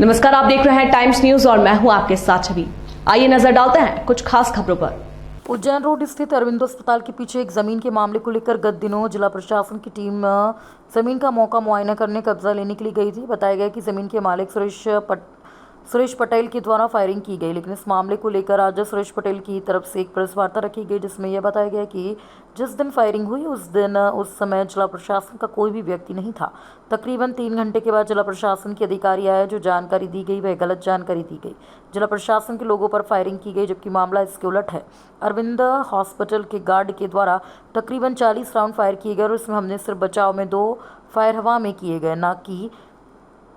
नमस्कार, आप देख रहे हैं टाइम्स न्यूज और मैं हूं आपके साथ छवि। आइए नजर डालते हैं कुछ खास खबरों पर। उज्जैन रोड स्थित अरविंदो अस्पताल के पीछे एक जमीन के मामले को लेकर गत दिनों जिला प्रशासन की टीम जमीन का मौका मुआयना करने कब्जा लेने के लिए गई थी। बताया गया कि जमीन के मालिक सुरेश पटेल के द्वारा फायरिंग की गई, लेकिन इस मामले को लेकर आज सुरेश पटेल की तरफ से एक प्रेस वार्ता रखी गई, जिसमें यह बताया गया कि जिस दिन फायरिंग हुई उस समय जिला प्रशासन का कोई भी व्यक्ति नहीं था। तकरीबन 3 घंटे के बाद जिला प्रशासन के अधिकारी आए। जो जानकारी दी गई वह गलत जानकारी दी गई। जिला प्रशासन के लोगों पर फायरिंग की गई, जबकि मामला इसके उलट है। अरविंद हॉस्पिटल के गार्ड के द्वारा तकरीबन 40 राउंड फायर किए गए और इसमें हमने सिर्फ बचाव में 2 फायर हवा में किए गए, ना कि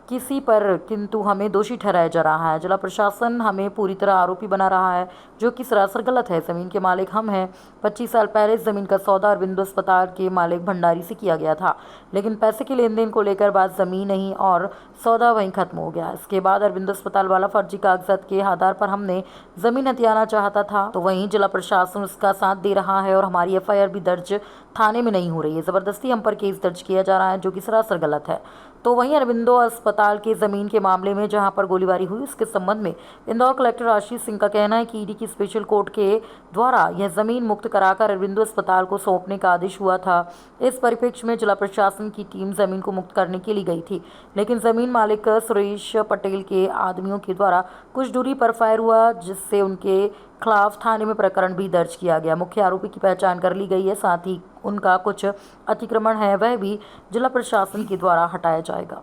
किसी पर, किंतु हमें दोषी ठहराया जा रहा है। जिला प्रशासन हमें पूरी तरह आरोपी बना रहा है, जो कि सरासर गलत है। ज़मीन के मालिक हम हैं। 25 साल पहले इस ज़मीन का सौदा अरविंदो अस्पताल के मालिक भंडारी से किया गया था, लेकिन पैसे के लेन देन को लेकर बात ज़मीन नहीं और सौदा वहीं खत्म हो गया। इसके बाद अरविंदो अस्पताल वाला फर्जी कागजात के आधार पर हमने ज़मीन हथियाना चाहता था, तो वहीं जिला प्रशासन उसका साथ दे रहा है और हमारी FIR भी दर्ज थाने में नहीं हो रही है। ज़बरदस्ती हम पर केस दर्ज किया जा रहा है, जो कि सरासर गलत है। तो वहीं अरविंदो अस्पताल के ज़मीन के मामले में जहां पर गोलीबारी हुई, उसके संबंध में इंदौर कलेक्टर आशीष सिंह का कहना है कि ईडी की स्पेशल कोर्ट के द्वारा यह ज़मीन मुक्त कराकर अरविंदो अस्पताल को सौंपने का आदेश हुआ था। इस परिप्रेक्ष्य में जिला प्रशासन की टीम ज़मीन को मुक्त करने के लिए गई थी, लेकिन ज़मीन मालिक सुरेश पटेल के आदमियों के द्वारा कुछ दूरी पर फायर हुआ, जिससे उनके खिलाफ थाने में प्रकरण भी दर्ज किया गया। मुख्य आरोपी की पहचान कर ली गई है, साथ ही उनका कुछ अतिक्रमण है वह भी जिला प्रशासन के द्वारा हटाया जाएगा।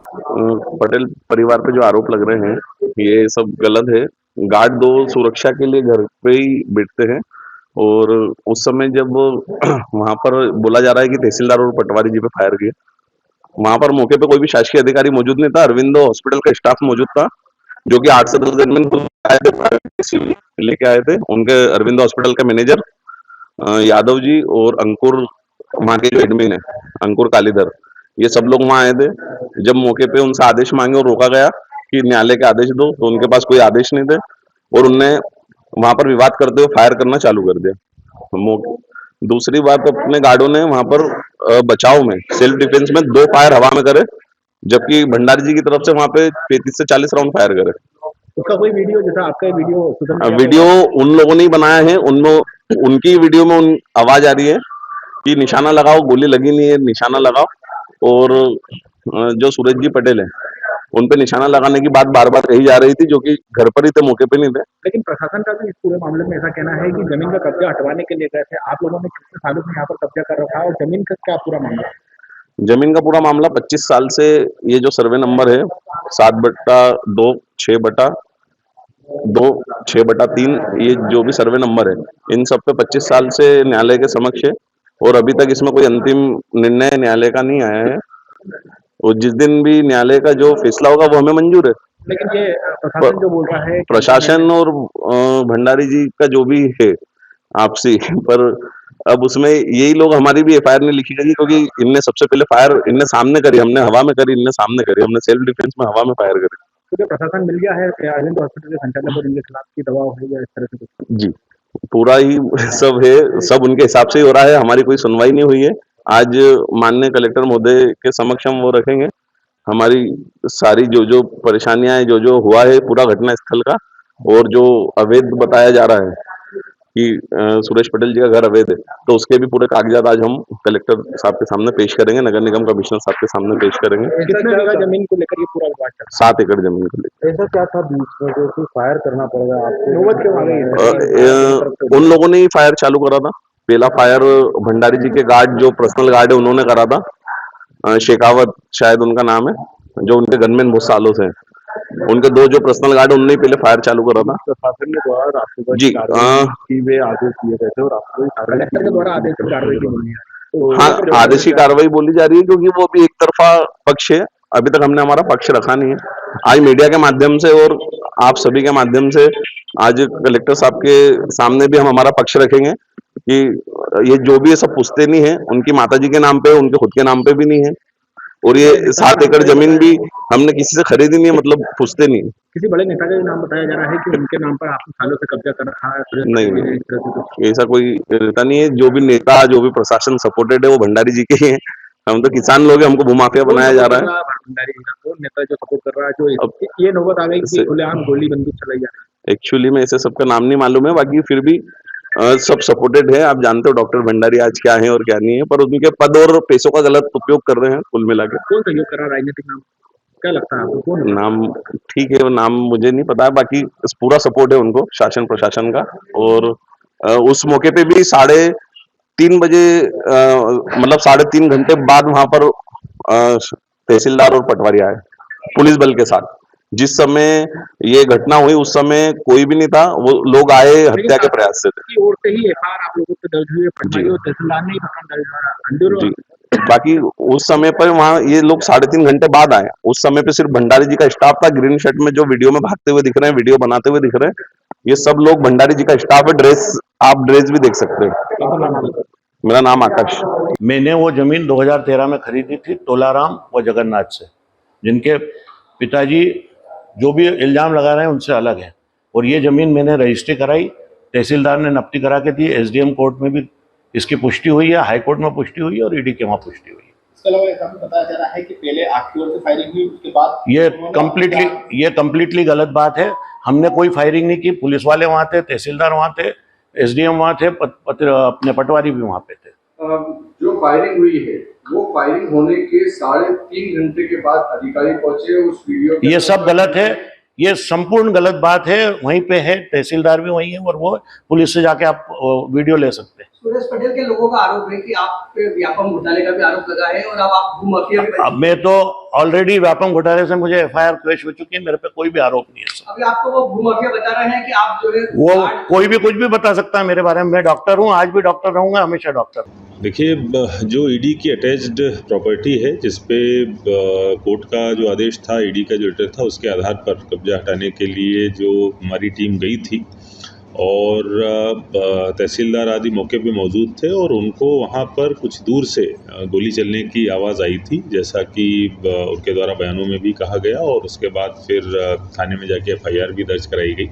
पटेल परिवार पे जो आरोप लग रहे हैं ये सब गलत है। गार्ड 2 सुरक्षा के लिए घर पे ही बैठते हैं और उस समय जब वहां पर बोला जा रहा है कि तहसीलदार और पटवारी जी पे फायर किए, वहां पर मौके पे कोई भी शासकीय अधिकारी मौजूद नहीं था। अरविंदो हॉस्पिटल का स्टाफ मौजूद था, जो कि 8 से 10 दिन में आए थे, लेके आए थे। उनके अरविंदो हॉस्पिटल के मैनेजर यादव जी और अंकुर, वहाँ के जो एडमिन है अंकुर कालीधर, ये सब लोग वहाँ आए थे। जब मौके पे उनसे आदेश मांगे और रोका गया कि न्यायालय के आदेश दो, तो उनके पास कोई आदेश नहीं थे और उनने वहां पर विवाद करते हुए फायर करना चालू कर दिया। दूसरी बात, अपने गार्डों ने वहां पर बचाव में, सेल्फ डिफेंस में 2 फायर हवा में करे, जबकि भंडारी जी की तरफ से वहां पे 35 से 40 राउंड फायर करे। उसका कोई वीडियो, जैसा आपका वीडियो उन लोगों ने बनाया है, उनकी वीडियो में आवाज आ रही है कि निशाना लगाओ, गोली लगी नहीं है, निशाना लगाओ। और जो सूरज जी पटेल है उन पे निशाना लगाने की बात बार बार कही जा रही थी, जो कि घर पर ही थे, मौके पे नहीं थे। लेकिन प्रशासन का भी इस पूरे मामले में ऐसा कहना है कि जमीन का कब्जा हटवाने के लिए गए थे। आप लोगों ने कितने सालों से यहाँ पर कब्जा कर रखा है और जमीन का क्या पूरा मामला है? जमीन का पूरा मामला 25 साल से, ये जो सर्वे नंबर है 7/2, 6/2, 6/3, ये जो भी सर्वे नंबर है, इन सब पे 25 साल से न्यायालय के समक्ष है और अभी तक इसमें कोई अंतिम निर्णय न्यायालय का नहीं आया है। और जिस दिन भी न्यायालय का जो फैसला होगा वो हमें मंजूर है। लेकिन ये प्रशासन जो बोल रहा है, प्रशासन और भंडारी जी का जो भी है आपसी, पर अब उसमें यही लोग, हमारी भी FIR नहीं लिखी गई, क्योंकि इनने सबसे पहले फायर इनने सामने करी, हमने हवा में करी, इनने सामने करी, हमने सेल्फ डिफेंस में हवा में फायर करी। तो प्रशासन मिल गया है अरविंदो हॉस्पिटल के संचालक और इनके खिलाफ की दवा हो या इस तरह से कुछ? जी, पूरा ही सब है, सब उनके हिसाब से ही हो रहा है। हमारी कोई सुनवाई नहीं हुई है। आज माननीय कलेक्टर महोदय के समक्ष हम वो रखेंगे, हमारी सारी जो परेशानियां हैं, जो हुआ है पूरा घटना स्थल का, और जो अवैध बताया जा रहा है कि सुरेश पटेल जी का घर अवैध है, तो उसके भी पूरे कागजात आज हम कलेक्टर साहब के सामने पेश करेंगे, नगर निगम कमिश्नर साहब के सामने पेश करेंगे। कितने जगह जमीन को लेकर ये पूरा विवाद चल रहा है? 7 एकड़ जमीन को लेकर। ऐसा क्या था बीच में जो कि फायर करना पड़ेगा आपको? नौबत क्यों आ गई है? उन लोगों ने ही फायर चालू करा था। पहला फायर भंडारी जी के गार्ड, जो पर्सनल गार्ड है, उन्होंने करा था। शेखावत शायद उनका नाम है, जो उनके गनमैन बहुत सालों से हैं। उनके 2 जो पर्सनल गार्ड, उन्होंने पहले फायर चालू करा था। प्रशासन के द्वारा राष्ट्रपति जी, की वे आदेश दिए गए थे और कलेक्टर के द्वारा आदेश की कार्रवाई की गई है। हाँ, आदेश की कार्रवाई बोली जा रही है, क्योंकि वो भी एक तरफा पक्ष है। अभी तक हमने हमारा पक्ष रखा नहीं है। आज मीडिया के माध्यम से और आप सभी के माध्यम से आज कलेक्टर साहब के सामने भी हम हमारा पक्ष रखेंगे कि ये जो भी ये सब पुश्तैनी है, उनकी माताजी के नाम पे, उनके खुद के नाम पे भी नहीं है, और ये 7 एकड़ जमीन भी हमने किसी से खरीदी नहीं है, मतलब पुश्तैनी। किसी बड़े नेता का नाम बताया जा रहा है कि उनके नाम पर आपने सालों से कब्जा कर रखा है? नहीं, ऐसा कोई नेता नहीं है। जो भी नेता, जो भी प्रशासन सपोर्टेड है, वो भंडारी जी के ही है। हम तो किसान लोग हैं, हमको भूमाफिया बनाया जा रहा है। भंडारी जी का कौन नेता जो सपोर्ट कर रहा है, जो ये नौबत आ गई कि खुलेआम गोली बंदूक चलाई जा रही है? एक्चुअली में ऐसे सबका नाम नहीं मालूम है, बाकी फिर भी सब सपोर्टेड है। आप जानते हो डॉक्टर भंडारी आज क्या है और क्या नहीं है, पर उनके पद और पैसों का गलत उपयोग कर रहे हैं कुल मिला के। कौन सहयोग कर रहा है? राजनीतिक नाम क्या लगता है आपको, कौन है? नाम ठीक है, वो नाम मुझे नहीं पता है, बाकी पूरा सपोर्ट है उनको शासन प्रशासन का। और उस मौके पे भी 3:30 बजे मतलब 3:30 घंटे बाद वहां पर तहसीलदार और पटवारी आए पुलिस बल के साथ। जिस समय ये घटना हुई उस समय कोई भी नहीं था, वो लोग आए हत्या के प्रयास से थे। की ओर से ही एफआईआर आप लोगों पे दर्ज हुई है, पटवारी और तहसीलदार ने ही प्रकरण दर्ज हुआ जी, बाकी उस समय पर वहाँ ये लोग 3:30 घंटे बाद आए। उस समय पे सिर्फ भंडारी जी का स्टाफ था। ग्रीन शर्ट में जो वीडियो में भागते हुए दिख रहे हैं, वीडियो बनाते हुए दिख रहे हैं, ये सब लोग भंडारी जी का स्टाफ है। आप ड्रेस भी देख सकते हो। मेरा नाम आकाश। मैंने वो ज़मीन 2013 में खरीदी थी तोलाराम व जगन्नाथ से, जिनके पिताजी जो भी इल्ज़ाम लगा रहे हैं उनसे अलग है। और ये ज़मीन मैंने रजिस्ट्री कराई, तहसीलदार ने नफ्ती करा के दी, एसडीएम कोर्ट में भी इसकी पुष्टि हुई है, हाई कोर्ट में पुष्टि हुई है और ईडी के वहाँ पुष्टि हुई है। इसके अलावा ऐसा भी बताया जा रहा है कि पहले आपकी ओर से फायरिंग हुई, उसके बाद ये कम्प्लीटली गलत बात है। हमने कोई फायरिंग नहीं की। पुलिस वाले वहाँ थे, तहसीलदार वहाँ थे, एसडीएम वहाँ थे, अपने पटवारी भी वहाँ पे थे। जो फायरिंग हुई है वो फायरिंग होने के 3.5 घंटे के बाद अधिकारी पहुंचे। उस वीडियो ये सब गलत है, ये संपूर्ण गलत बात है। वहीं पे है, तहसीलदार भी वहीं है और वो पुलिस से जाके आप वीडियो ले सकते हैं। सुरेश पटेल के लोगों का आरोप है कि आप पे व्यापम घोटाले का भी आरोप लगा है और अब आप भूमाफिया भी अब मैं तो ऑलरेडी व्यापम घोटाले से मुझे एफआईआर पेश हो चुकी है, मेरे पे कोई भी आरोप नहीं है सर। अभी आपको वो भूमाफिया बता रहे हैं कि आप जो है वो कोई भी कुछ भी बता सकता है मेरे बारे में। मैं डॉक्टर हूँ, आज भी डॉक्टर रहूंगा, हमेशा डॉक्टर हूँ। देखिए, जो ईडी की अटैच्ड प्रॉपर्टी है, जिसपे कोर्ट का जो आदेश था, ईडी का जो लेटर था, उसके आधार पर कब्जा हटाने के लिए जो हमारी टीम गई थी और तहसीलदार आदि मौके पे मौजूद थे और उनको वहाँ पर कुछ दूर से गोली चलने की आवाज़ आई थी, जैसा कि उनके द्वारा बयानों में भी कहा गया। और उसके बाद फिर थाने में जाके एफआईआर भी दर्ज कराई गई।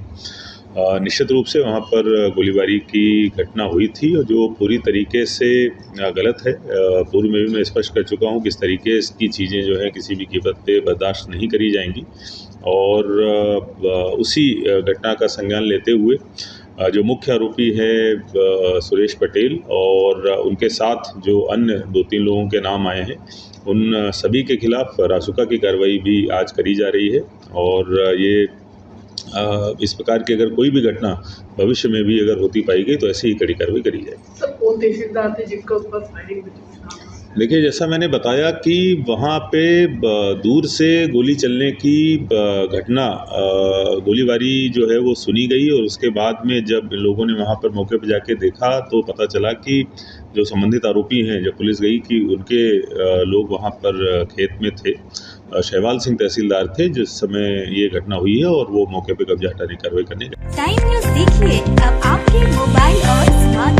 निश्चित रूप से वहाँ पर गोलीबारी की घटना हुई थी और जो पूरी तरीके से गलत है। पूर्व में भी मैं स्पष्ट कर चुका हूँ, किस तरीके की चीज़ें जो है किसी भी कीमत पे बर्दाश्त नहीं करी जाएंगी। और उसी घटना का संज्ञान लेते हुए जो मुख्य आरोपी है सुरेश पटेल और उनके साथ जो अन्य 2-3 लोगों के नाम आए हैं, उन सभी के खिलाफ रासुका की कार्रवाई भी आज करी जा रही है। और ये इस प्रकार की अगर कोई भी घटना भविष्य में भी अगर होती पाई गई तो ऐसे ही कड़ी कार्रवाई करी जाएगी। सब कौन तहसीलदार थे जिनके ऊपर फायरिंग हुई? देखिए, जैसा मैंने बताया कि वहाँ पे दूर से गोली चलने की घटना, गोलीबारी जो है वो सुनी गई और उसके बाद में जब लोगों ने वहाँ पर मौके पर जाके देखा तो पता चला कि जो संबंधित आरोपी हैं, जब पुलिस गई कि उनके लोग वहाँ पर खेत में थे। शहवाल सिंह तहसीलदार थे जिस समय ये घटना हुई है और वो मौके पे कब्जा हटाने की कार्रवाई करने गए। टाइम न्यूज़ देखिए अब आपके मोबाइल और स्मार्ट